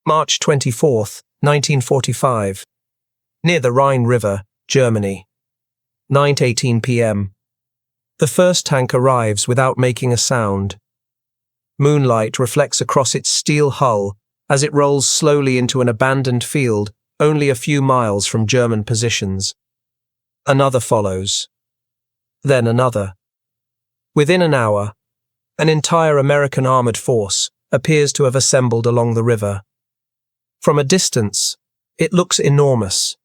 March 24th, 1945. Near the Rhine River, Germany. 9:18 p.m. The first tank arrives without making a sound. Moonlight reflects across its steel hull as it rolls slowly into an abandoned field only a few miles from German positions. Another follows. Then another. Within an hour, an entire American armored force appears to have assembled along the river. From a distance, it looks enormous.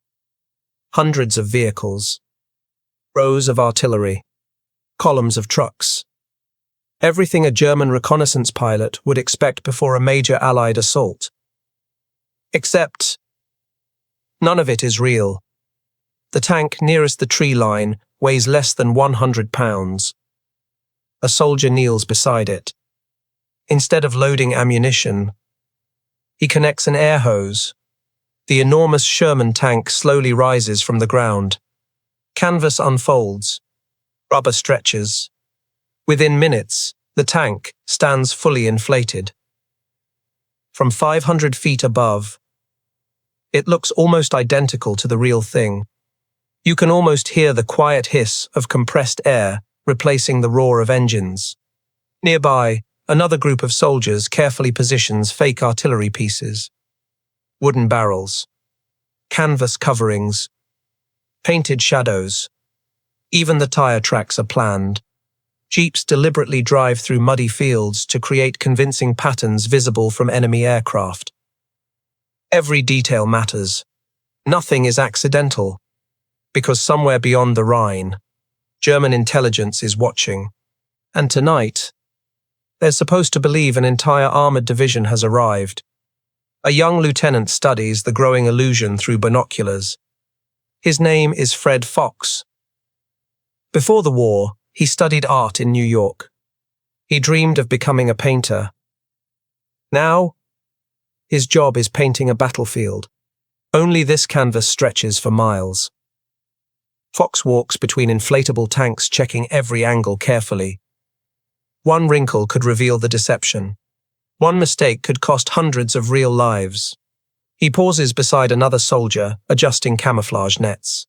Hundreds of vehicles, rows of artillery, columns of trucks. Everything a German reconnaissance pilot would expect before a major Allied assault. Except, none of it is real. The tank nearest the tree line weighs less than 100 pounds. A soldier kneels beside it. Instead of loading ammunition, he connects an air hose. The enormous Sherman tank slowly rises from the ground. Canvas unfolds. Rubber stretches. Within minutes, the tank stands fully inflated. From 500 feet above, it looks almost identical to the real thing. You can almost hear the quiet hiss of compressed air replacing the roar of engines. Nearby, another group of soldiers carefully positions fake artillery pieces. Wooden barrels, canvas coverings, painted shadows. Even the tire tracks are planned. Jeeps deliberately drive through muddy fields to create convincing patterns visible from enemy aircraft. Every detail matters. Nothing is accidental, because somewhere beyond the Rhine, German intelligence is watching. And tonight, they're supposed to believe an entire armored division has arrived. A young lieutenant studies the growing illusion through binoculars. His name is Fred Fox. Before the war, he studied art in New York. He dreamed of becoming a painter. Now, his job is painting a battlefield. Only this canvas stretches for miles. Fox walks between inflatable tanks, checking every angle carefully. One wrinkle could reveal the deception. One mistake could cost hundreds of real lives. He pauses beside another soldier, adjusting camouflage nets.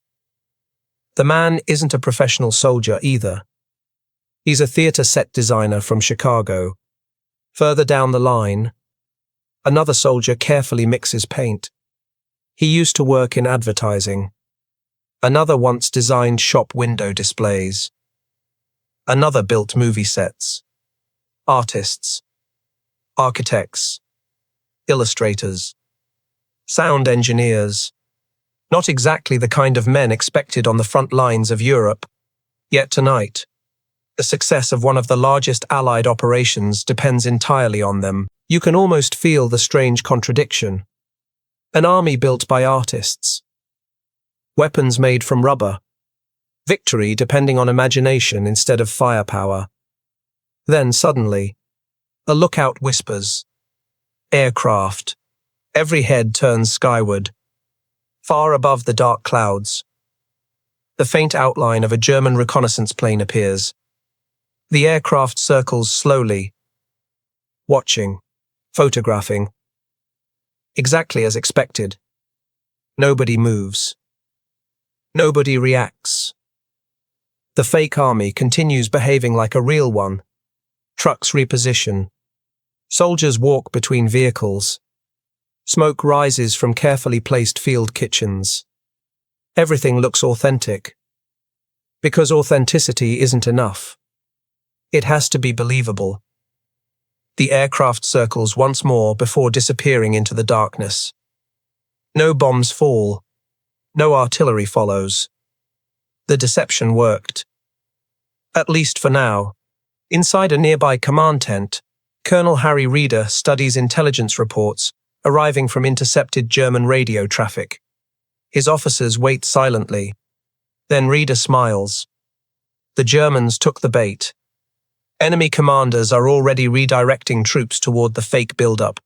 The man isn't a professional soldier either. He's a theater set designer from Chicago. Further down the line, another soldier carefully mixes paint. He used to work in advertising. Another once designed shop window displays. Another built movie sets. Artists. Architects. Illustrators. Sound engineers. Not exactly the kind of men expected on the front lines of Europe. Yet tonight, the success of one of the largest Allied operations depends entirely on them. You can almost feel the strange contradiction. An army built by artists. Weapons made from rubber. Victory depending on imagination instead of firepower. Then suddenly, a lookout whispers. Aircraft. Every head turns skyward. Far above the dark clouds, the faint outline of a German reconnaissance plane appears. The aircraft circles slowly, watching, photographing. Exactly as expected. Nobody moves. Nobody reacts. The fake army continues behaving like a real one. Trucks reposition. Soldiers walk between vehicles. Smoke rises from carefully placed field kitchens. Everything looks authentic. Because authenticity isn't enough. It has to be believable. The aircraft circles once more before disappearing into the darkness. No bombs fall. No artillery follows. The deception worked. At least for now. Inside a nearby command tent, Colonel Harry Reeder studies intelligence reports arriving from intercepted German radio traffic. His officers wait silently. Then Reeder smiles. The Germans took the bait. Enemy commanders are already redirecting troops toward the fake buildup.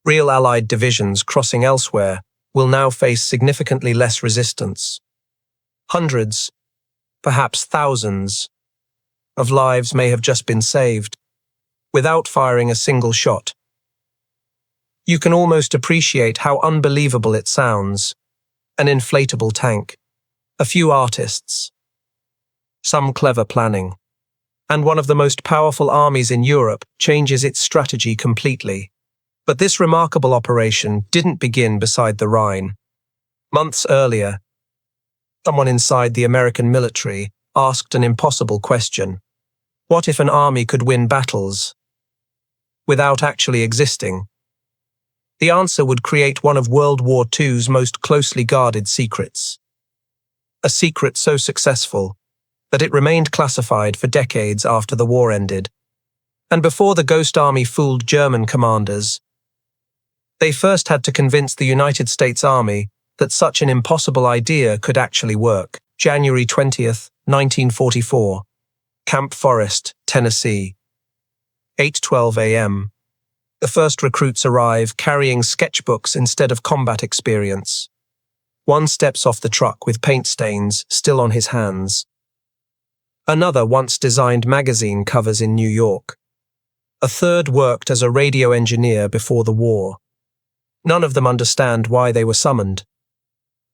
Real Allied divisions crossing elsewhere will now face significantly less resistance. Hundreds, perhaps thousands, of lives may have just been saved, without firing a single shot. You can almost appreciate how unbelievable it sounds. An inflatable tank, a few artists, some clever planning, and one of the most powerful armies in Europe changes its strategy completely. But this remarkable operation didn't begin beside the Rhine. Months earlier, someone inside the American military asked an impossible question. What if an army could win battles without actually existing? The answer would create one of World War II's most closely guarded secrets. A secret so successful that it remained classified for decades after the war ended. And before the Ghost Army fooled German commanders, they first had to convince the United States Army that such an impossible idea could actually work. January 20th, 1944. Camp Forest, Tennessee. 8:12 a.m. The first recruits arrive carrying sketchbooks instead of combat experience. One steps off the truck with paint stains still on his hands. Another once designed magazine covers in New York. A third worked as a radio engineer before the war. None of them understand why they were summoned.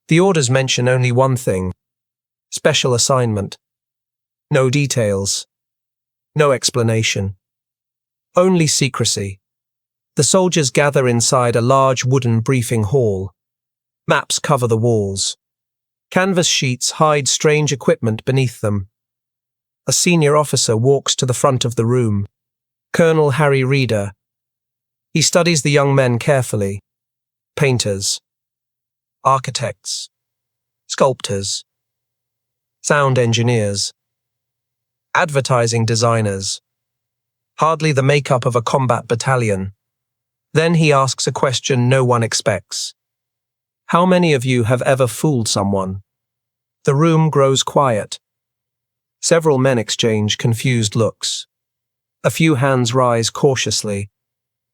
The orders mention only one thing: special assignment. No details. No explanation. Only secrecy. The soldiers gather inside a large wooden briefing hall. Maps cover the walls. Canvas sheets hide strange equipment beneath them. A senior officer walks to the front of the room. Colonel Harry Reeder. He studies the young men carefully. Painters. Architects. Sculptors. Sound engineers. Advertising designers. Hardly the makeup of a combat battalion. Then he asks a question no one expects. How many of you have ever fooled someone? The room grows quiet. Several men exchange confused looks. A few hands rise cautiously.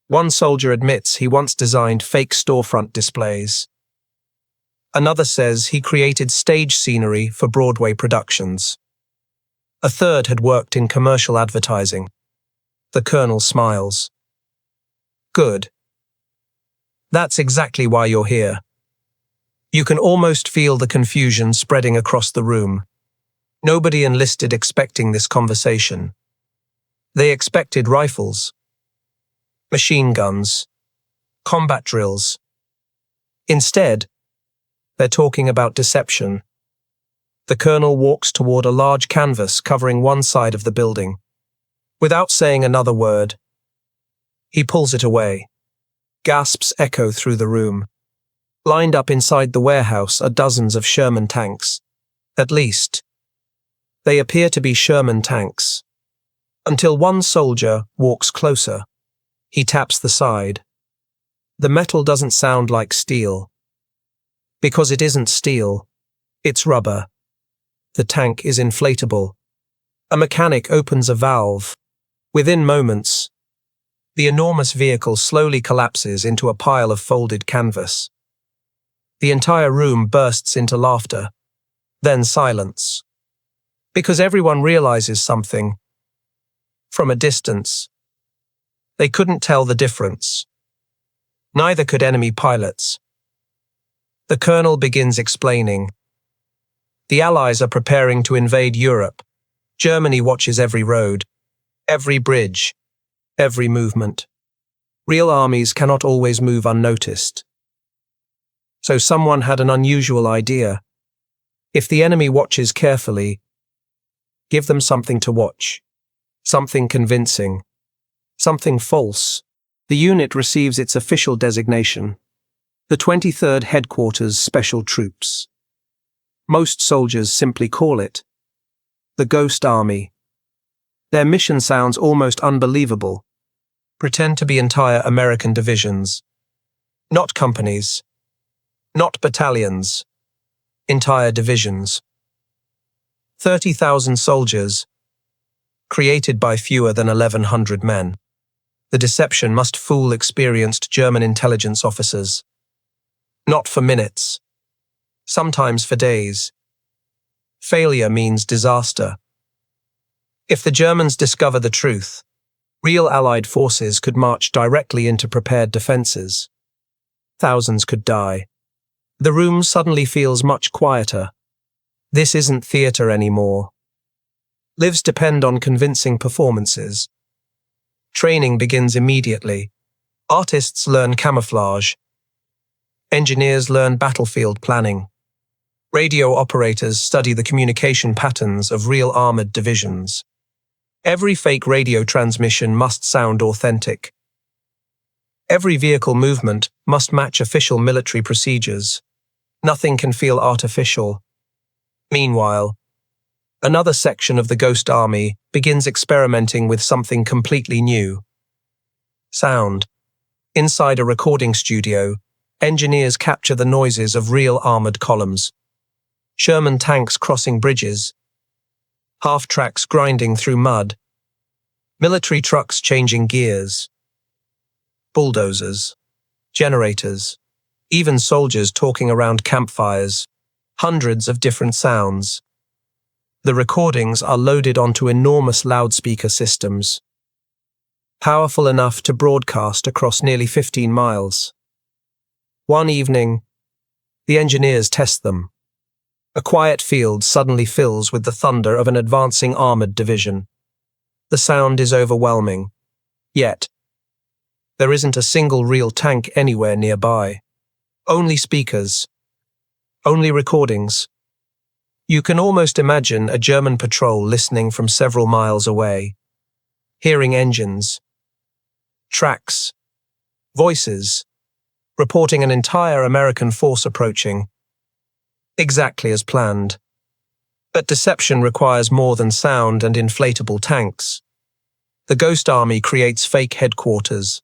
One soldier admits he once designed fake storefront displays. Another says he created stage scenery for Broadway productions. A third had worked in commercial advertising. The colonel smiles. Good. That's exactly why you're here. You can almost feel the confusion spreading across the room. Nobody enlisted expecting this conversation. They expected rifles, machine guns, combat drills. Instead, they're talking about deception. The colonel walks toward a large canvas covering one side of the building. Without saying another word, he pulls it away. Gasps echo through the room. Lined up inside the warehouse are dozens of Sherman tanks. At least, they appear to be Sherman tanks. Until one soldier walks closer. He taps the side. The metal doesn't sound like steel. Because it isn't steel, it's rubber. The tank is inflatable. A mechanic opens a valve. Within moments, the enormous vehicle slowly collapses into a pile of folded canvas. The entire room bursts into laughter, then silence. Because everyone realizes something. From a distance, they couldn't tell the difference. Neither could enemy pilots. The colonel begins explaining. The Allies are preparing to invade Europe. Germany watches every road, every bridge, every movement. Real armies cannot always move unnoticed. So someone had an unusual idea. If the enemy watches carefully, give them something to watch. Something convincing. Something false. The unit receives its official designation. The 23rd Headquarters Special Troops. Most soldiers simply call it the Ghost Army. Their mission sounds almost unbelievable. Pretend to be entire American divisions. Not companies. Not battalions. Entire divisions. 30,000 soldiers, created by fewer than 1,100 men. The deception must fool experienced German intelligence officers. Not for minutes. Sometimes for days. Failure means disaster. If the Germans discover the truth, real Allied forces could march directly into prepared defenses. thousands could die. The room suddenly feels much quieter. This isn't theatre anymore. Lives depend on convincing performances. Training begins immediately. Artists learn camouflage. Engineers learn battlefield planning. Radio operators study the communication patterns of real armored divisions. Every fake radio transmission must sound authentic. Every vehicle movement must match official military procedures. Nothing can feel artificial. Meanwhile, another section of the Ghost Army begins experimenting with something completely new. Sound. Inside a recording studio, engineers capture the noises of real armored columns. Sherman tanks crossing bridges. Half-tracks grinding through mud. Military trucks changing gears. Bulldozers. Generators. Even soldiers talking around campfires. Hundreds of different sounds. The recordings are loaded onto enormous loudspeaker systems, powerful enough to broadcast across nearly 15 miles. One evening, the engineers test them. A quiet field suddenly fills with the thunder of an advancing armored division. The sound is overwhelming. Yet, there isn't a single real tank anywhere nearby. Only speakers. Only recordings. You can almost imagine a German patrol listening from several miles away, hearing engines, tracks, voices, reporting an entire American force approaching, exactly as planned. But deception requires more than sound and inflatable tanks. The Ghost Army creates fake headquarters,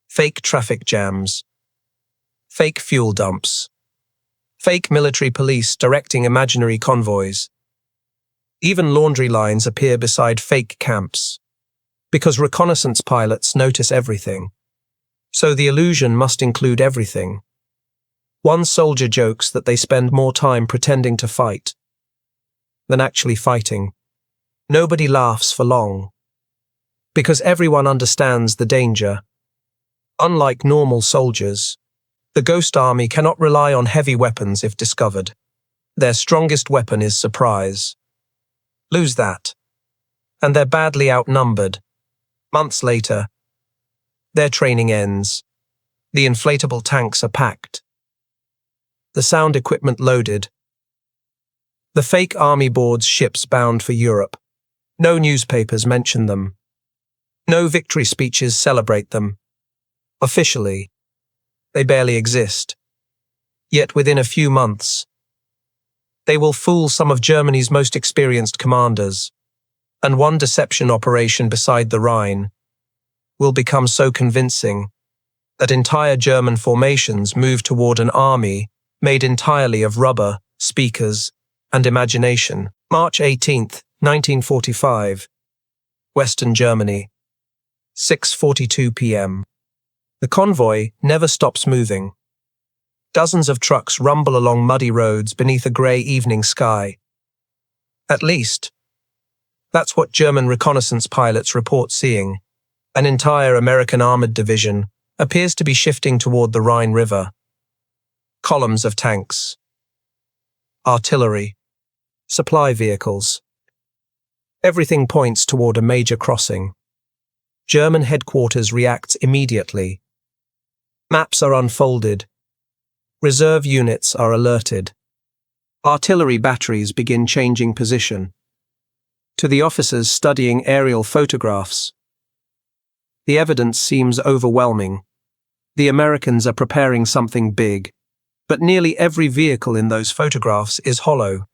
fake traffic jams, fake fuel dumps, fake military police directing imaginary convoys. Even laundry lines appear beside fake camps, because reconnaissance pilots notice everything. So the illusion must include everything. One soldier jokes that they spend more time pretending to fight than actually fighting. Nobody laughs for long, because everyone understands the danger. Unlike normal soldiers, the Ghost Army cannot rely on heavy weapons if discovered. Their strongest weapon is surprise. Lose that, and they're badly outnumbered. Months later, their training ends. The inflatable tanks are packed. The sound equipment loaded. The fake army boards ships bound for Europe. No newspapers mention them. No victory speeches celebrate them. Officially, they barely exist. Yet within a few months, they will fool some of Germany's most experienced commanders, and one deception operation beside the Rhine will become so convincing that entire German formations move toward an army made entirely of rubber, speakers, and imagination. March 18th, 1945. Western Germany. 6:42 p.m. The convoy never stops moving. Dozens of trucks rumble along muddy roads beneath a grey evening sky. At least, that's what German reconnaissance pilots report seeing. An entire American armored division appears to be shifting toward the Rhine River. Columns of tanks, artillery, supply vehicles. Everything points toward a major crossing. German headquarters reacts immediately. Maps are unfolded. Reserve units are alerted. Artillery batteries begin changing position. To the officers studying aerial photographs, the evidence seems overwhelming. The Americans are preparing something big, but nearly every vehicle in those photographs is hollow.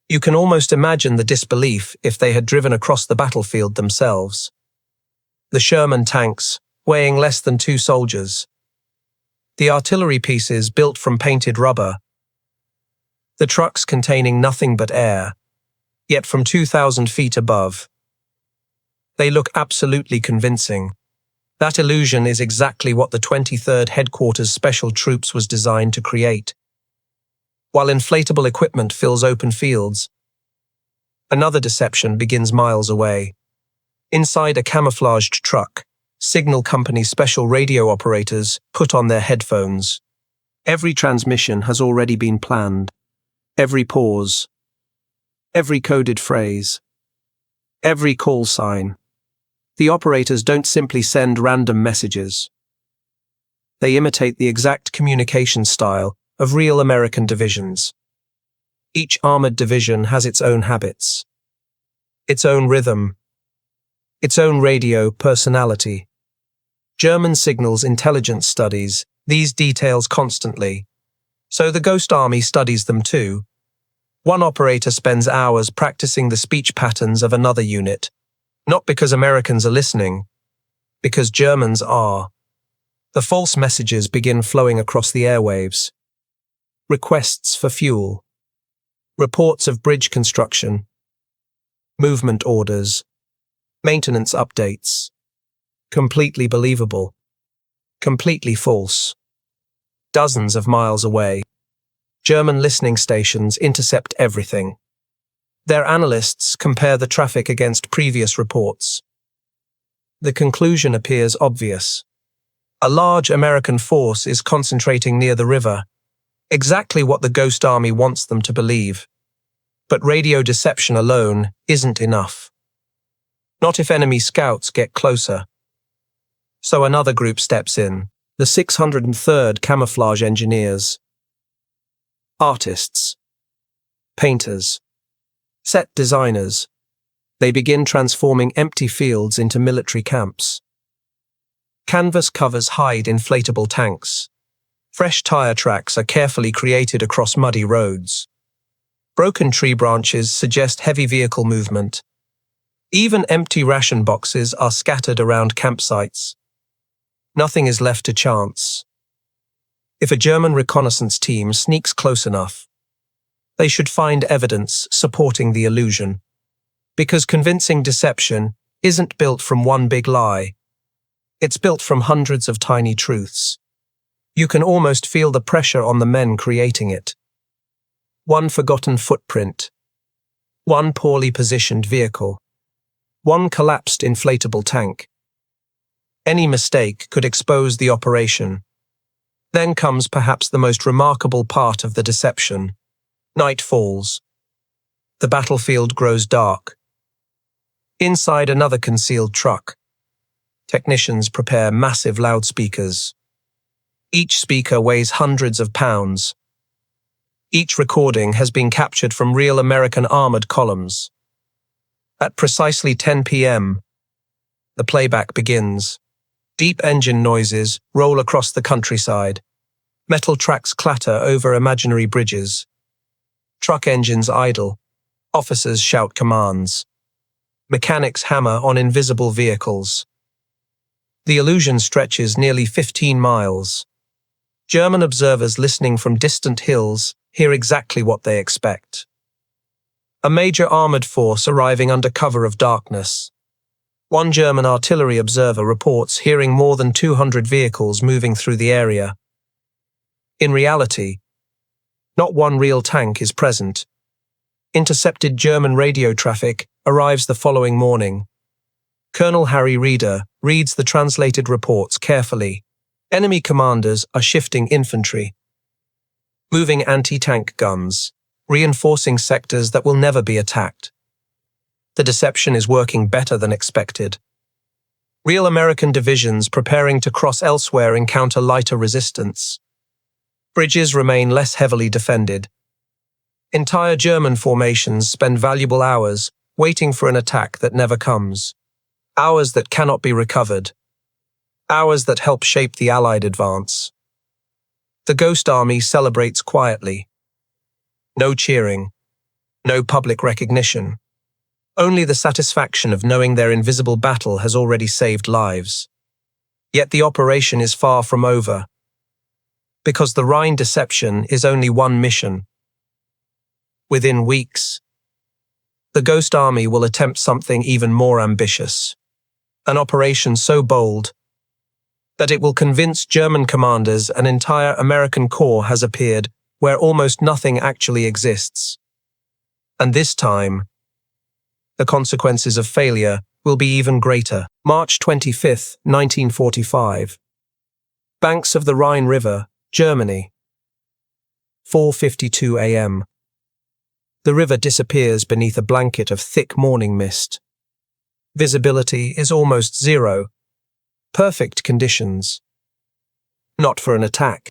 You can almost imagine the disbelief if they had driven across the battlefield themselves. The Sherman tanks, weighing less than 2 soldiers. The artillery pieces built from painted rubber. The trucks containing nothing but air, yet from 2,000 feet above. They look absolutely convincing. That illusion is exactly what the 23rd Headquarters Special Troops was designed to create. While inflatable equipment fills open fields, another deception begins miles away. Inside a camouflaged truck, Signal company special radio operators put on their headphones. Every transmission has already been planned. Every pause. Every coded phrase. Every call sign. The operators don't simply send random messages. They imitate the exact communication style of real American divisions. Each armored division has its own habits, its own rhythm, its own radio personality. German signals intelligence studies these details constantly, so the Ghost Army studies them too. One operator spends hours practicing the speech patterns of another unit, not because Americans are listening, because Germans are. The false messages begin flowing across the airwaves. Requests for fuel. Reports of bridge construction. Movement orders. Maintenance updates. Completely believable. Completely false. Dozens of miles away. German listening stations intercept everything. Their analysts compare the traffic against previous reports. The conclusion appears obvious. A large American force is concentrating near the river, exactly what the Ghost Army wants them to believe. But radio deception alone isn't enough. Not if enemy scouts get closer. So another group steps in, the 603rd Camouflage Engineers. Artists. Painters. Set designers. They begin transforming empty fields into military camps. Canvas covers hide inflatable tanks. Fresh tire tracks are carefully created across muddy roads. Broken tree branches suggest heavy vehicle movement. Even empty ration boxes are scattered around campsites. Nothing is left to chance. If a German reconnaissance team sneaks close enough, they should find evidence supporting the illusion. Because convincing deception isn't built from one big lie. It's built from hundreds of tiny truths. You can almost feel the pressure on the men creating it. One forgotten footprint. One poorly positioned vehicle. One collapsed inflatable tank. Any mistake could expose the operation. Then comes perhaps the most remarkable part of the deception. Night falls. The battlefield grows dark. Inside another concealed truck, technicians prepare massive loudspeakers. Each speaker weighs hundreds of pounds. Each recording has been captured from real American armored columns. At precisely 10 p.m., the playback begins. Deep engine noises roll across the countryside. Metal tracks clatter over imaginary bridges. Truck engines idle. Officers shout commands. Mechanics hammer on invisible vehicles. The illusion stretches nearly 15 miles. German observers listening from distant hills hear exactly what they expect. A major armored force arriving under cover of darkness. One German artillery observer reports hearing more than 200 vehicles moving through the area. In reality, not one real tank is present. Intercepted German radio traffic arrives the following morning. Colonel Harry Reeder reads the translated reports carefully. Enemy commanders are shifting infantry, moving anti-tank guns, reinforcing sectors that will never be attacked. The deception is working better than expected. Real American divisions preparing to cross elsewhere encounter lighter resistance. Bridges remain less heavily defended. Entire German formations spend valuable hours waiting for an attack that never comes. Hours that cannot be recovered. Hours that help shape the Allied advance. The Ghost Army celebrates quietly. No cheering. No public recognition. Only the satisfaction of knowing their invisible battle has already saved lives. Yet the operation is far from over. Because the Rhine deception is only one mission. Within weeks, the Ghost Army will attempt something even more ambitious. An operation so bold that it will convince German commanders an entire American corps has appeared where almost nothing actually exists. And this time, the consequences of failure will be even greater. March 25, 1945. Banks of the Rhine River, Germany. 4:52 a.m. The river disappears beneath a blanket of thick morning mist. Visibility is almost zero. Perfect conditions. Not for an attack,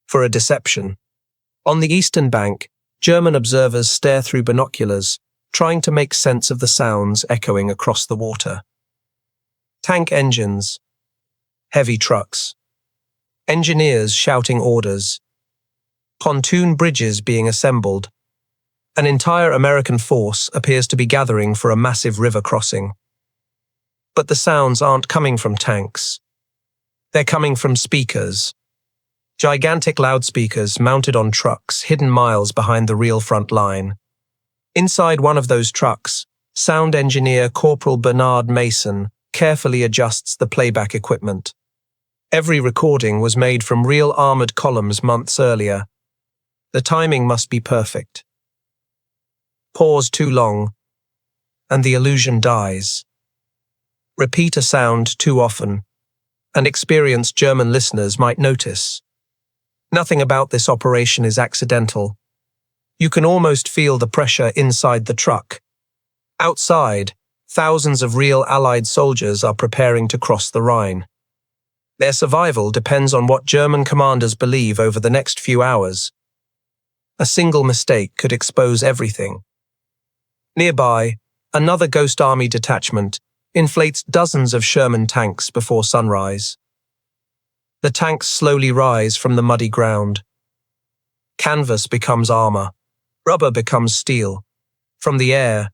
for a deception. On the eastern bank, German observers stare through binoculars, trying to make sense of the sounds echoing across the water. Tank engines, heavy trucks, engineers shouting orders, pontoon bridges being assembled. An entire American force appears to be gathering for a massive river crossing. But the sounds aren't coming from tanks. They're coming from speakers. Gigantic loudspeakers mounted on trucks hidden miles behind the real front line. Inside one of those trucks, sound engineer Corporal Bernard Mason carefully adjusts the playback equipment. Every recording was made from real armored columns months earlier. The timing must be perfect. Pause too long, and the illusion dies. Repeat a sound too often, and experienced German listeners might notice. Nothing about this operation is accidental. You can almost feel the pressure inside the truck. Outside, thousands of real Allied soldiers are preparing to cross the Rhine. Their survival depends on what German commanders believe over the next few hours. A single mistake could expose everything. Nearby, another Ghost Army detachment inflates dozens of Sherman tanks before sunrise. The tanks slowly rise from the muddy ground. Canvas becomes armor. Rubber becomes steel. From the air,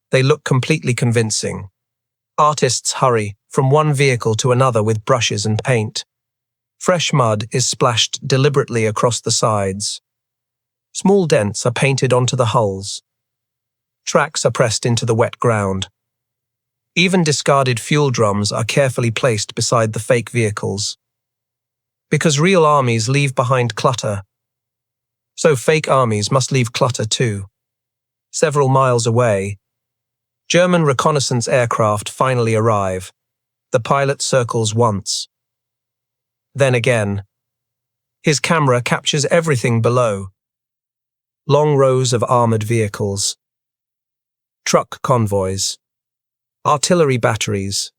they look completely convincing. Artists hurry from one vehicle to another with brushes and paint. Fresh mud is splashed deliberately across the sides. Small dents are painted onto the hulls. Tracks are pressed into the wet ground. Even discarded fuel drums are carefully placed beside the fake vehicles. Because real armies leave behind clutter, so fake armies must leave clutter too. Several miles away, German reconnaissance aircraft finally arrive. The pilot circles once. Then again. His camera captures everything below. Long rows of armored vehicles. Truck convoys. Artillery batteries.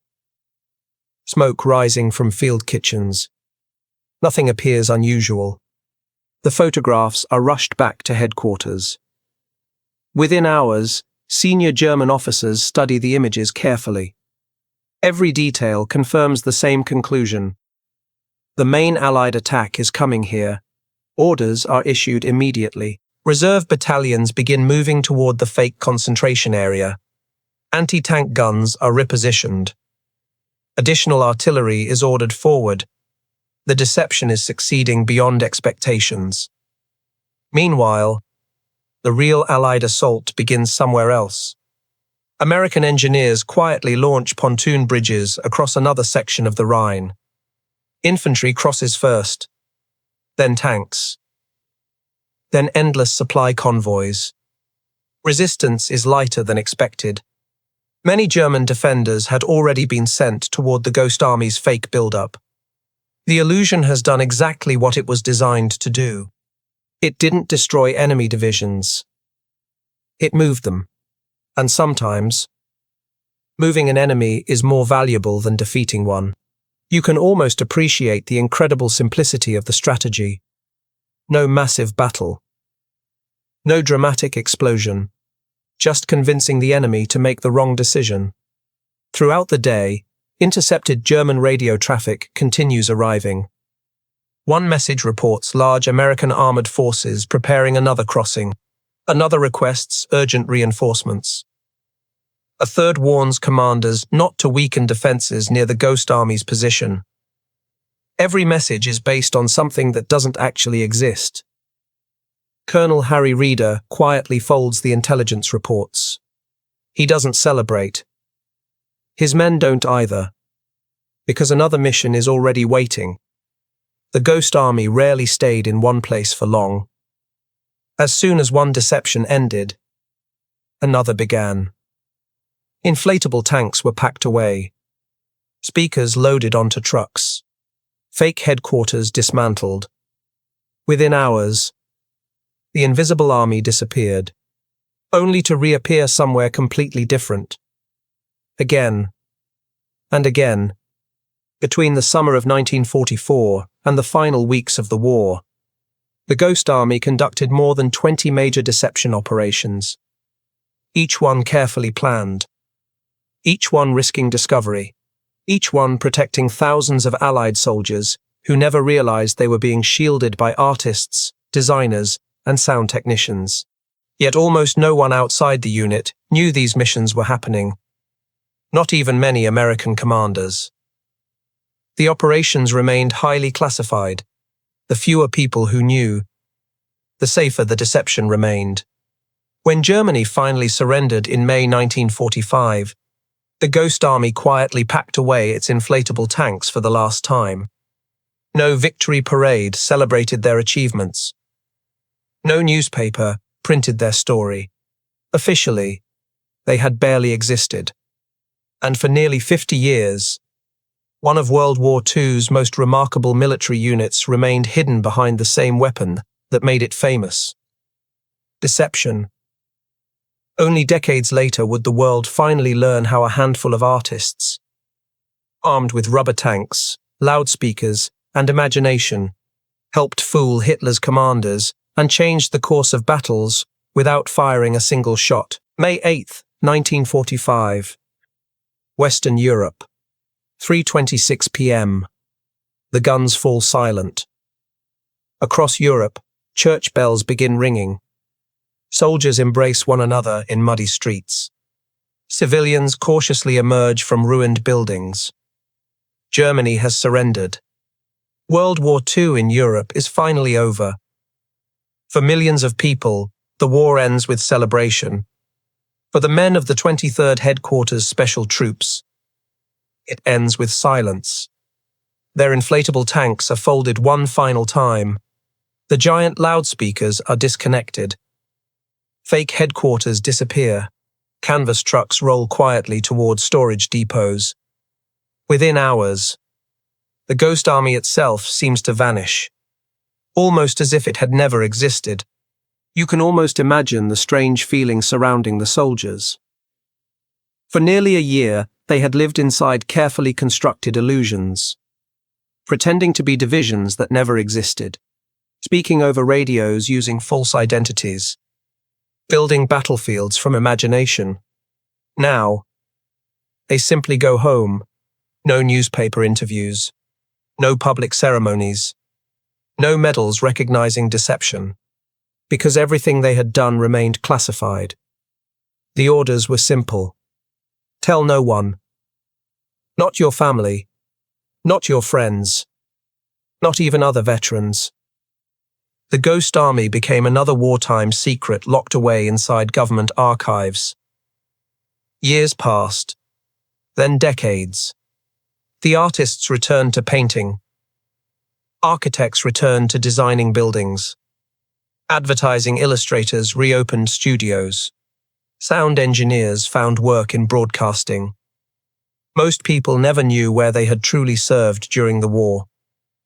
Smoke rising from field kitchens. Nothing appears unusual. The photographs are rushed back to headquarters. Within hours, senior German officers study the images carefully. Every detail confirms the same conclusion. The main Allied attack is coming here. Orders are issued immediately. Reserve battalions begin moving toward the fake concentration area. Anti-tank guns are repositioned. Additional artillery is ordered forward. The deception is succeeding beyond expectations. Meanwhile, the real Allied assault begins somewhere else. American engineers quietly launch pontoon bridges across another section of the Rhine. Infantry crosses first, then tanks, then endless supply convoys. Resistance is lighter than expected. Many German defenders had already been sent toward the Ghost Army's fake buildup. The illusion has done exactly what it was designed to do. It didn't destroy enemy divisions. It moved them. And sometimes, moving an enemy is more valuable than defeating one. You can almost appreciate the incredible simplicity of the strategy. No massive battle. No dramatic explosion. Just convincing the enemy to make the wrong decision. Throughout the day, intercepted German radio traffic continues arriving. One message reports large American armored forces preparing another crossing. Another requests urgent reinforcements. A third warns commanders not to weaken defenses near the Ghost Army's position. Every message is based on something that doesn't actually exist. Colonel Harry Reeder quietly folds the intelligence reports. He doesn't celebrate. His men don't either, because another mission is already waiting. The Ghost Army rarely stayed in one place for long. As soon as one deception ended, another began. Inflatable tanks were packed away, speakers loaded onto trucks, fake headquarters dismantled. Within hours, the invisible army disappeared, only to reappear somewhere completely different. Again and again, between the summer of 1944 and the final weeks of the war, the Ghost Army conducted more than 20 major deception operations, each one carefully planned, each one risking discovery, each one protecting thousands of Allied soldiers who never realized they were being shielded by artists, designers, and sound technicians. Yet almost no one outside the unit knew these missions were happening, not even many American commanders. The operations remained highly classified. The fewer people who knew, the safer the deception remained. When Germany finally surrendered in May 1945, the Ghost Army quietly packed away its inflatable tanks for the last time. No victory parade celebrated their achievements. No newspaper printed their story. Officially, they had barely existed. And for nearly 50 years, one of World War II's most remarkable military units remained hidden behind the same weapon that made it famous: deception. Only decades later would the world finally learn how a handful of artists, armed with rubber tanks, loudspeakers, and imagination, helped fool Hitler's commanders and changed the course of battles without firing a single shot. May 8, 1945. Western Europe. 3:26 p.m. The guns fall silent. Across Europe, church bells begin ringing. Soldiers embrace one another in muddy streets. Civilians cautiously emerge from ruined buildings. Germany has surrendered. World War II in Europe is finally over. For millions of people, the war ends with celebration. For the men of the 23rd Headquarters Special Troops, it ends with silence. Their inflatable tanks are folded one final time. The giant loudspeakers are disconnected. Fake headquarters disappear. Canvas trucks roll quietly toward storage depots. Within hours, the Ghost Army itself seems to vanish, almost as if it had never existed. You can almost imagine the strange feeling surrounding the soldiers. For nearly a year, they had lived inside carefully constructed illusions, pretending to be divisions that never existed, speaking over radios using false identities, building battlefields from imagination. Now, they simply go home. No newspaper interviews, no public ceremonies, no medals recognizing deception, because everything they had done remained classified. The orders were simple. Tell no one. Not your family. Not your friends. Not even other veterans. The Ghost Army became another wartime secret locked away inside government archives. Years passed, then decades. The artists returned to painting. Architects returned to designing buildings. Advertising illustrators reopened studios. Sound engineers found work in broadcasting. Most people never knew where they had truly served during the war.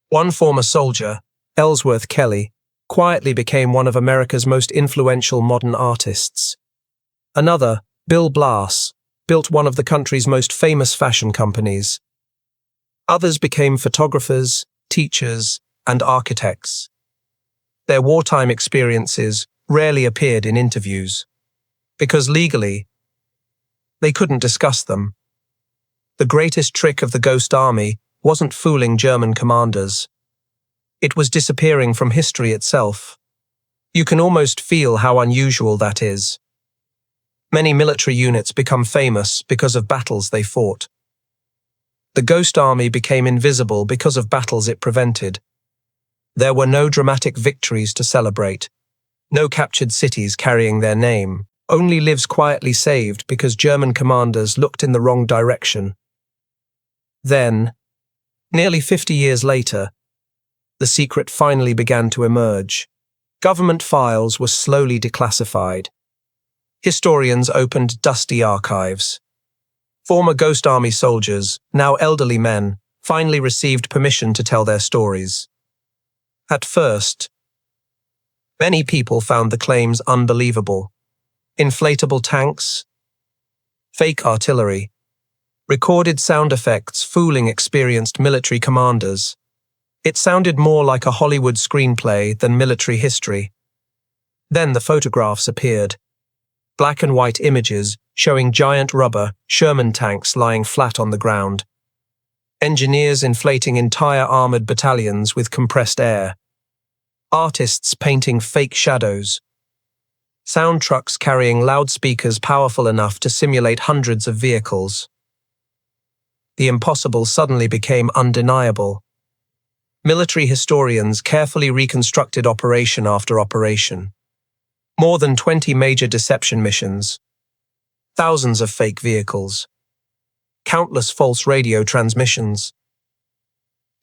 One former soldier, Ellsworth Kelly, quietly became one of America's most influential modern artists. Another, Bill Blass, built one of the country's most famous fashion companies. Others became photographers, teachers, and architects. Their wartime experiences rarely appeared in interviews, because legally, they couldn't discuss them. The greatest trick of the Ghost Army wasn't fooling German commanders. It was disappearing from history itself. You can almost feel how unusual that is. Many military units become famous because of battles they fought. The Ghost Army became invisible because of battles it prevented. There were no dramatic victories to celebrate, no captured cities carrying their name, only lives quietly saved because German commanders looked in the wrong direction. Then, nearly 50 years later, the secret finally began to emerge. Government files were slowly declassified. Historians opened dusty archives. Former Ghost Army soldiers, now elderly men, finally received permission to tell their stories. At first, many people found the claims unbelievable. Inflatable tanks, fake artillery, recorded sound effects fooling experienced military commanders. It sounded more like a Hollywood screenplay than military history. Then the photographs appeared. Black and white images showing giant rubber Sherman tanks lying flat on the ground. Engineers inflating entire armored battalions with compressed air. Artists painting fake shadows. Sound trucks carrying loudspeakers powerful enough to simulate hundreds of vehicles. The impossible suddenly became undeniable. Military historians carefully reconstructed operation after operation. More than 20 major deception missions. Thousands of fake vehicles. Countless false radio transmissions.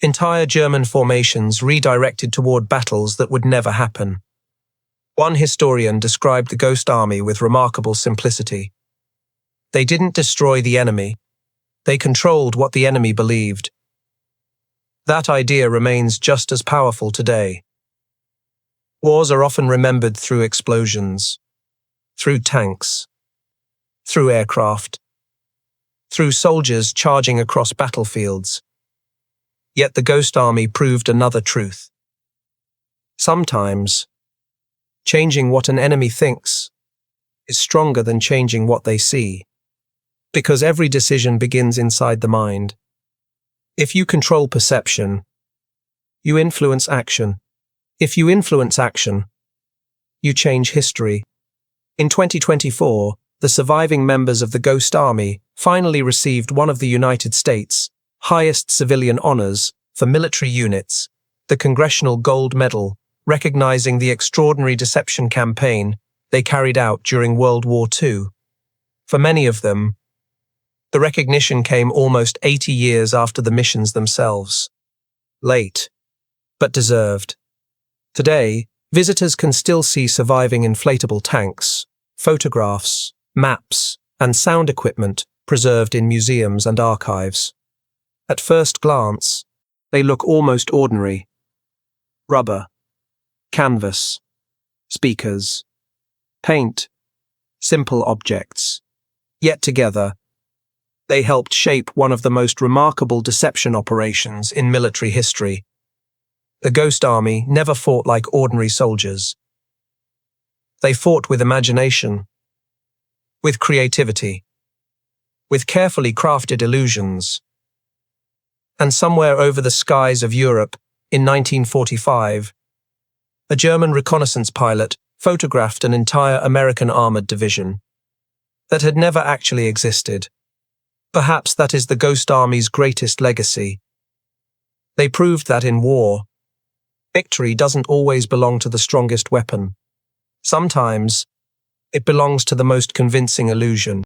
Entire German formations redirected toward battles that would never happen. One historian described the Ghost Army with remarkable simplicity. They didn't destroy the enemy. They controlled what the enemy believed. That idea remains just as powerful today. Wars are often remembered through explosions, through tanks, through aircraft, through soldiers charging across battlefields. Yet the Ghost Army proved another truth. Sometimes, changing what an enemy thinks is stronger than changing what they see, because every decision begins inside the mind. If you control perception, you influence action. If you influence action, you change history. In 2024, the surviving members of the Ghost Army finally received one of the United States' highest civilian honors for military units, the Congressional Gold Medal, recognizing the extraordinary deception campaign they carried out during World War II. For many of them, the recognition came almost 80 years after the missions themselves. Late, but deserved. Today, visitors can still see surviving inflatable tanks, photographs, maps, and sound equipment preserved in museums and archives. At first glance, they look almost ordinary. Rubber, canvas, speakers, paint, simple objects. Yet together, they helped shape one of the most remarkable deception operations in military history. The Ghost Army never fought like ordinary soldiers. They fought with imagination, with creativity, with carefully crafted illusions. And somewhere over the skies of Europe, in 1945, a German reconnaissance pilot photographed an entire American armored division that had never actually existed. Perhaps that is the Ghost Army's greatest legacy. They proved that in war, victory doesn't always belong to the strongest weapon. Sometimes, it belongs to the most convincing illusion.